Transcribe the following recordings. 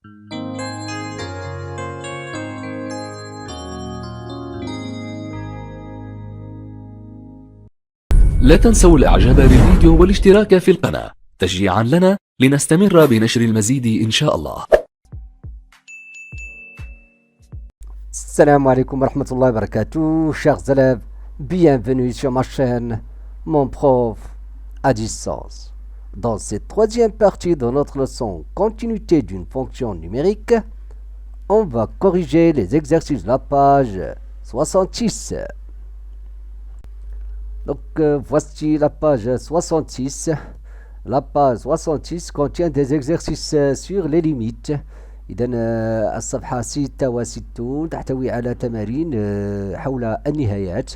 لا تنسوا الإعجاب بالفيديو والاشتراك في القناة تشجيعا لنا لنستمر بنشر المزيد إن شاء الله. Salam alaikum wa rahmatullahi wa barakatuh, chers élèves, bienvenue sur ma chaîne, mon prof à distance. Dans cette troisième partie de notre leçon continuité d'une fonction numérique, on va corriger les exercices de la page 66. Donc voici la page 66. La page 66 contient des exercices sur les limites. إذن الصفحة 66 تحتوي على تمارين حول النهايات.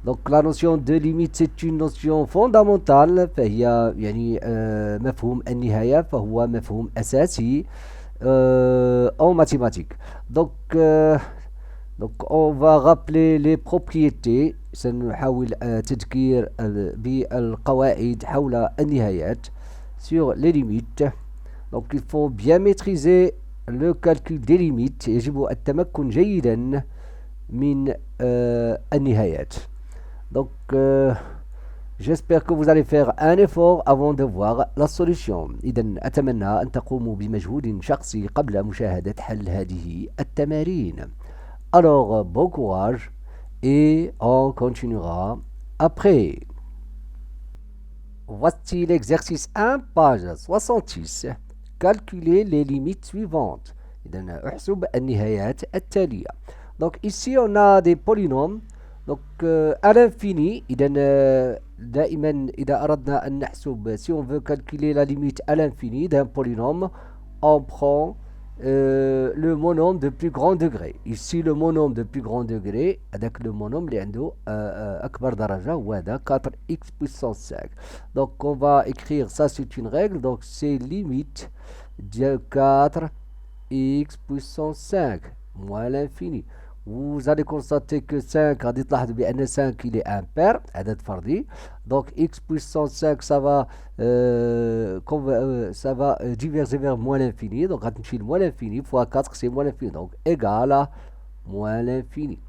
Donc la notion de limite c'est une notion fondamentale, فهي يعني مفهوم النهاية فهو مفهوم أساسي en mathématiques. Donc on va rappeler les propriétés. سنحاول تذكير بالقواعد حول النهايات sur les limites. Donc il faut bien maîtriser le calcul des limites. يجب التمكن جيدا من النهايات. Donc j'espère que vous allez faire un effort avant de voir la solution. إذن أتمنى أن تقوموا بمجهود شخصي قبل مشاهدة حل هذه التمارين. Alors bon courage et on continuera après. Voici l'exercice 1, page 66. Calculer les limites suivantes. إذن احسب النهايات التالية. Donc ici on a des polynômes. Donc à l'infini. إذن دائما إذا أردنا أن نحسب, si on veut calculer la limite à l'infini d'un polynôme, on prend le monôme de plus grand degré. Ici le monôme de plus grand degré, avec le monôme اللي عنده أكبر درجة هو هذا 4x puissance 5. Donc on va écrire ça, c'est une règle. Donc c'est limite de 4x puissance 5 moins l'infini. Vous allez constater que 5 غادي تلاحظوا بأن 5 il est impair, عدد فردي. Donc x puissance 5 ça va diverger vers moins l'infini. Donc غادي نمشي moins l'infini fois 4 c'est moins l'infini. Donc égal à moins l'infini.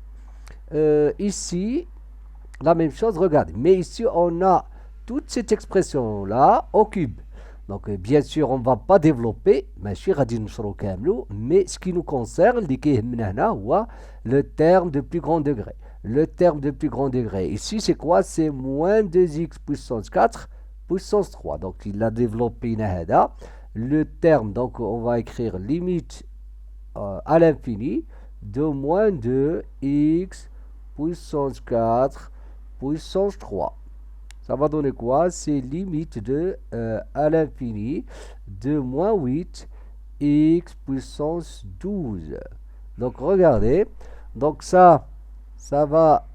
Ici la même chose, regardez. Mais ici on a toute cette expression là au cube. Donc bien sûr on ne va pas développer, mais ce qui nous concerne, le terme de plus grand degré. Le terme de plus grand degré, ici c'est quoi? C'est moins 2x puissance 4 puissance 3. Donc il a développé le terme, donc on va écrire limite à l'infini de moins 2x puissance 4 puissance 3. Ça va donner quoi? C'est limite de à l'infini de moins 8 x puissance 12. Donc regardez, donc ça va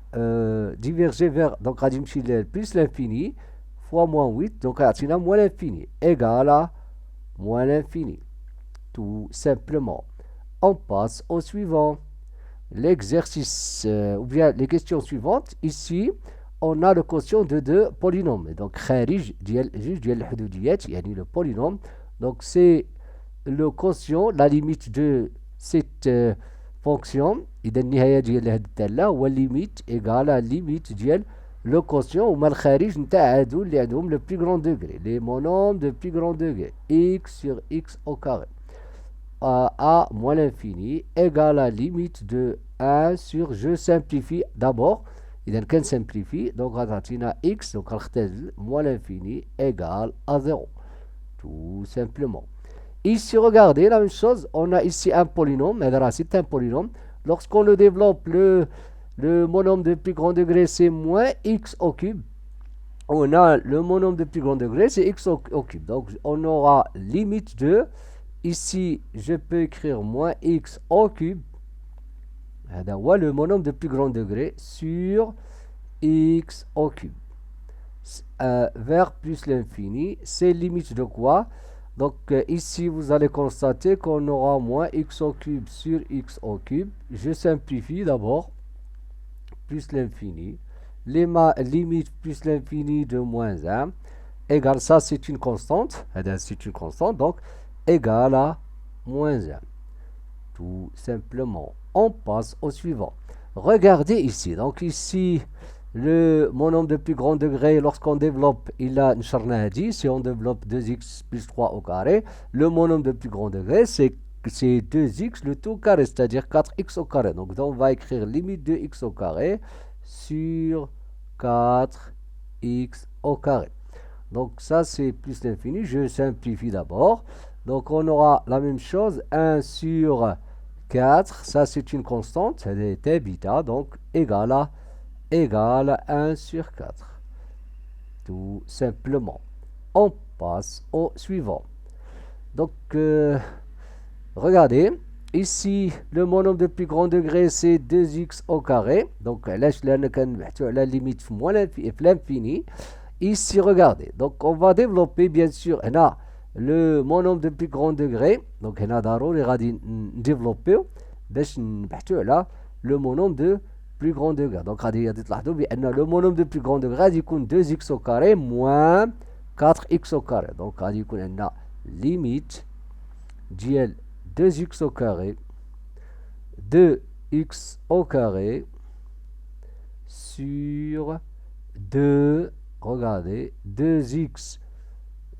diverger vers, donc plus l'infini fois moins 8, donc à moins l'infini égal à moins l'infini. Tout simplement. On passe au suivant. L'exercice ou bien les questions suivantes. Ici on a le quotient de deux polynômes. Donc خارج ديال الحدوديات, يعني le polynôme. Donc c'est le quotient, la limite de cette fonction. إذا النهاية ديال هذه الدالة هو limite égale à limite ديال le quotient. وما الخارج نتاع هادو اللي عندهم le plus grand degré, les monômes de plus grand degré, x sur x au carré à moins l'infini égale à limite de 1 sur, je simplifie d'abord. إذا كان simplifie, donc غتعطينا x, donc غنختزل moins l'infini égale à 0. Tout simplement. Ici, regardez la même chose. On a ici un polynôme. C'est un polynôme. Lorsqu'on le développe, le monôme de plus grand degré, c'est moins x au cube. On a le monôme de plus grand degré, c'est x au cube. Donc on aura limite de, ici je peux écrire moins x au cube. Le monôme de plus grand degré sur x au cube vers plus l'infini. C'est limite de quoi? Donc ici vous allez constater qu'on aura moins x au cube sur x au cube. Je simplifie d'abord. Plus l'infini. Limite plus l'infini de moins 1 égale, ça c'est une constante. C'est une constante, donc égale à moins 1. Tout simplement. On passe au suivant. Regardez ici. Donc ici, mon nombre de plus grand degré, lorsqu'on développe, il a une dit, si on développe 2x plus 3 au carré, le mon nombre de plus grand degré, c'est 2x le tout au carré, c'est-à-dire 4x au carré. Donc on va écrire limite de x au carré sur 4x au carré. Donc ça c'est plus l'infini, je simplifie d'abord. Donc on aura la même chose, 1 sur 4, ça c'est une constante, c'était bêta, donc égale 1 sur 4. Tout simplement. On passe au suivant. Donc regardez, ici le nombre de plus grand degré c'est 2x au carré. Donc la limite moins l'infini. Ici, regardez. Donc, on va développer, bien sûr, le nombre de plus grand degré. Donc, on a développer le nombre de plus grand degré. Donc, le nombre de plus grand degré, il y a 2x au carré moins 4x au carré. Donc, il y a limite de 2x au carré, 2x au carré sur 2. Regardez, 2x,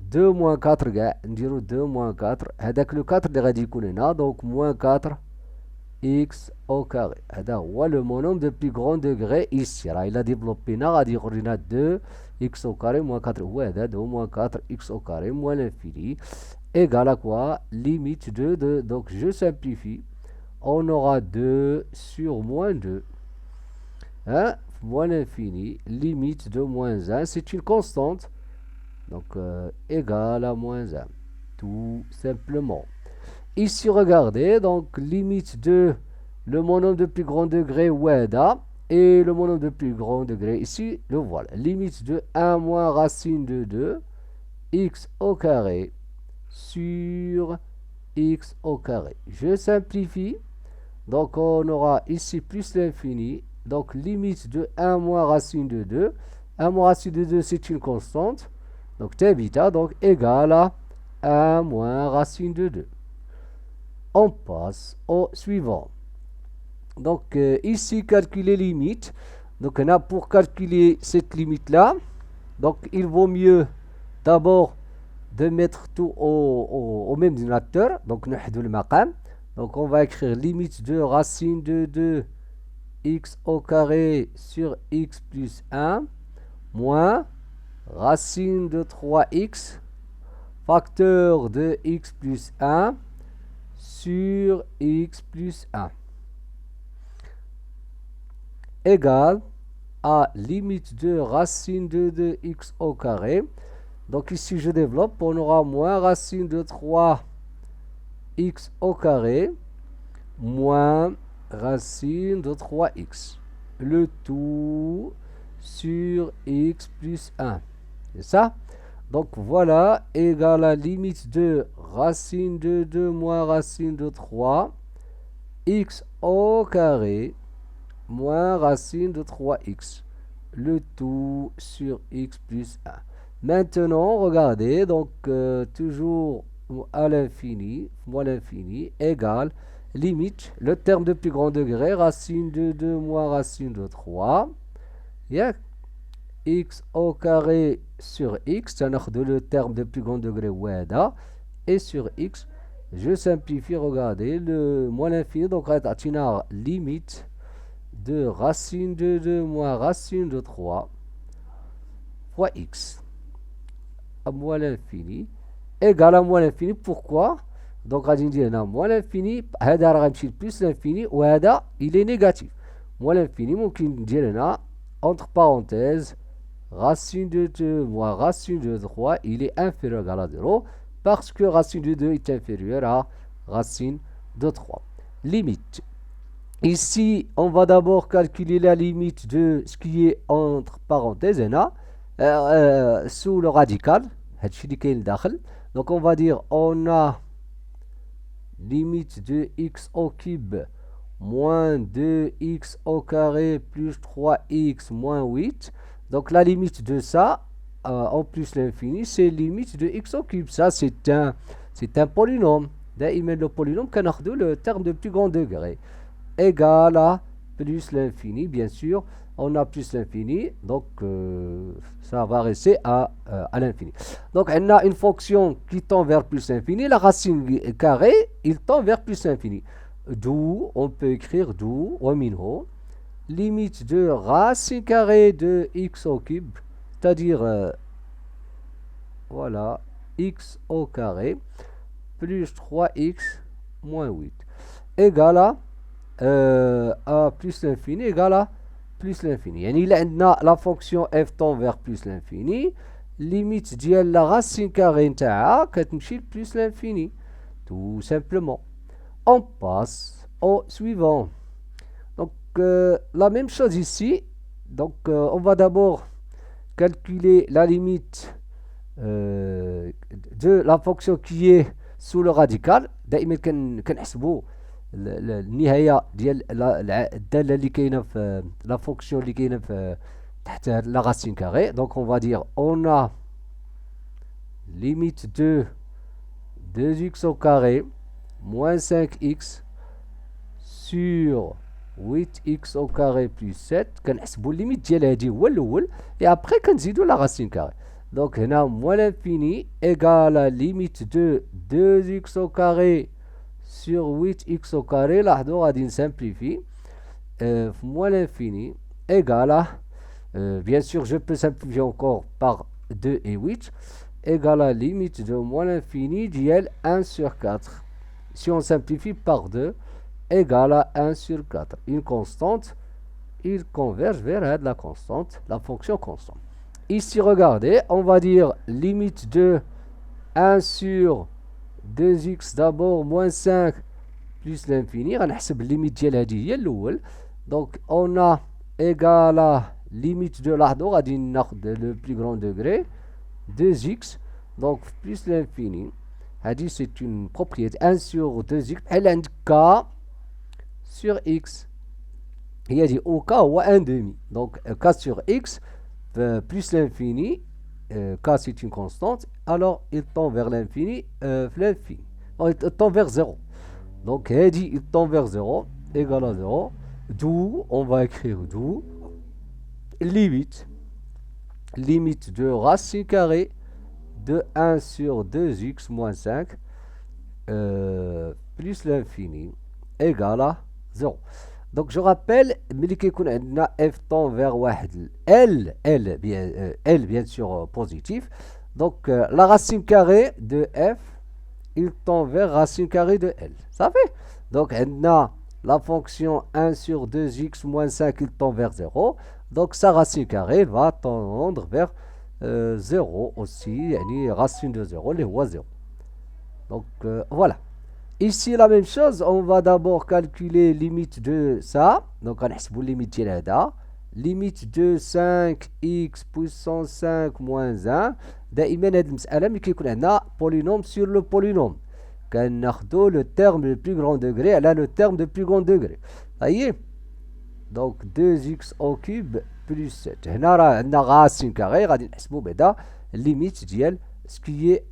2 moins 4, 2 moins 4, le 4 donc moins 4x au carré. C'est le nombre de plus grand degré ici. Il a développé 2x au carré moins 4, 2 moins 4x au carré moins l'infini, égale à quoi? Limite de 2. Donc je simplifie. On aura 2 sur moins 2. Moins l'infini, limite de moins 1, c'est une constante, donc égale à moins 1, tout simplement. Ici, regardez, donc limite de le nombre de plus grand degré, weda, et le nombre de plus grand degré, ici, le voilà, limite de 1 moins racine de 2, x au carré, sur x au carré. Je simplifie, donc on aura ici plus l'infini. Donc, limite de 1 moins racine de 2. 1 moins racine de 2, c'est une constante. Donc, t bêta, donc, égale à 1 moins racine de 2. On passe au suivant. Donc, ici, calculer limite. Donc, on a pour calculer cette limite-là. Donc, il vaut mieux d'abord de mettre tout au même dénominateur. Donc, nous le maqam. Donc, on va écrire limite de racine de 2 x au carré sur x plus 1 moins racine de 3x facteur de x plus 1 sur x plus 1 égale à limite de racine de 2x au carré. Donc ici je développe, on aura moins racine de 3x au carré moins racine de 3x. Le tout sur x plus 1. C'est ça? Donc voilà, égale à limite de racine de 2 moins racine de 3, x au carré moins racine de 3x. Le tout sur x plus 1. Maintenant, regardez, donc toujours à l'infini, moins l'infini, égale limite, le terme de plus grand degré, racine de 2 moins racine de 3, x au carré sur x, c'est le terme de plus grand degré, et sur x, je simplifie, regardez, le moins l'infini, donc on a limite de racine de 2 moins racine de 3 fois x, à moins l'infini, égale à moins l'infini, pourquoi? Donc, on dit moins l'infini, plus l'infini, ou il est négatif. Moins l'infini, on peut dire entre parenthèses, racine de 2 moins racine de 3, il est inférieur à 0, parce que racine de 2 est inférieur à racine de 3. Limite. Ici, on va d'abord calculer la limite de ce qui est entre parenthèses, sous le radical. Donc, on va dire, on a limite de x au cube moins 2x au carré plus 3x moins 8. Donc la limite de ça, en plus l'infini, c'est limite de x au cube. Ça, c'est un polynôme. دائما le polynôme كناخذوا le terme de plus grand degré égal à plus l'infini, bien sûr. On a plus l'infini, donc ça va rester à l'infini. Donc on a une fonction qui tend vers plus l'infini, la racine carrée, il tend vers plus l'infini. D'où on peut écrire d'où, limite de racine carrée de x au cube, c'est-à-dire voilà, x au carré plus 3x moins 8 égale à plus l'infini égale à plus l'infini. يعني عندنا la fonction f tend vers plus l'infini, limite ديال la racine carrée نتاعها كتمشي plus l'infini, tout simplement. On passe au suivant. Donc la même chose ici. Donc on va d'abord calculer la limite de la fonction qui est sous le radical. دائما كنحسبوا النهايه ديال الداله اللي كاينه في لا فونكسيون اللي كاينه في تحت لا racine carrée. Donc on va dire on a limite de 2x au carré moins 5x sur 8x au carré plus 7. كنحسبوا الليميت ديال هذه هو الاول et après كنزيدوا la racine carrée. Donc هنا moins l'infini égale à limite de 2x au carré sur 8x au carré. لاحظوا غادي نسامبليفي moins l'infini égale à bien sûr je peux simplifier encore par 2 et 8 égale à limite de moins l'infini ديال 1 sur 4. Si on simplifie par 2 égale à 1 sur 4. Une constante, il converge vers la constante, la fonction constante. Ici, regardez, on va dire limite de 1 sur 2x d'abord moins 5 plus l'infini. غنحسب limite ديال هذه هي الأول. Donc, on a égal à limite de لاحظوا غادي ناخذ le plus grand degré 2x donc plus l'infini. هذه c'est une propriété 1 sur 2x بحال عندك k sur x. هي دي او k هو 1 demi. Donc k sur x plus l'infini, k c'est une constante, alors il tend vers l'infini, l'infini. Il tend vers 0. Donc هذه il tend vers 0 égale à 0. D'où on va écrire d'où limite de racine carrée de 1 sur 2x moins 5 plus l'infini égale à 0. Donc je rappelle, ملي كيكون عندنا f tend vers واحد L bien sûr positif. Donc la racine carrée de f il tend vers racine carrée de L. Ça fait. Donc عندنا la fonction 1 sur 2x moins 5 il tend vers 0. Donc sa racine carrée va tendre vers 0 aussi, يعني racine de 0 اللي هو 0. Donc voilà. Ici la même chose, on va d'abord calculer limite de ça. Donc on a limite ديال هذا. Limite de 5x puissance 5 moins 1. دائما هذه المسألة ملي كيكون عندنا polynôme sur le polynôme. كناخذوا le terme de plus grand degré على le terme de plus grand degré. طيب. Donc 2x au cube plus 7. هنا راه عندنا racine carrée غادي نحسبوا بعدا limite ديال ce qui est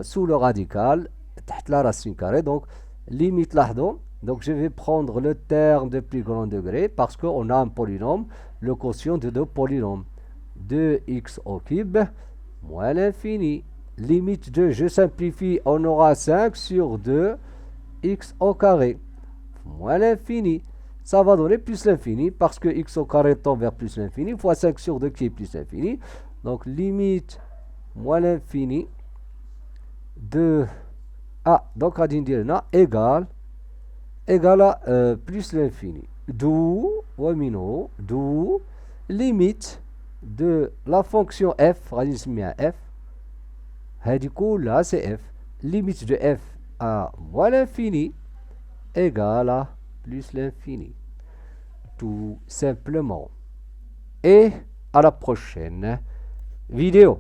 sous le radical تحت la racine carrée. Donc limite لاحظوا. Donc je vais prendre le terme de plus grand degré parce qu'on a un polynôme, le quotient de deux polynômes. 2x au cube moins l'infini. Limite de, je simplifie, on aura 5 sur 2 x au carré moins l'infini. Ça va donner plus l'infini parce que x au carré tend vers plus l'infini fois 5 sur 2 qui est plus l'infini. Donc limite moins l'infini de donc on va dire égal à plus l'infini. D'où limite de la fonction f, غادي نسميها f. هذه كلها c'est f. Limite de f à moins l'infini égale à plus l'infini. Tout simplement. Et à la prochaine vidéo.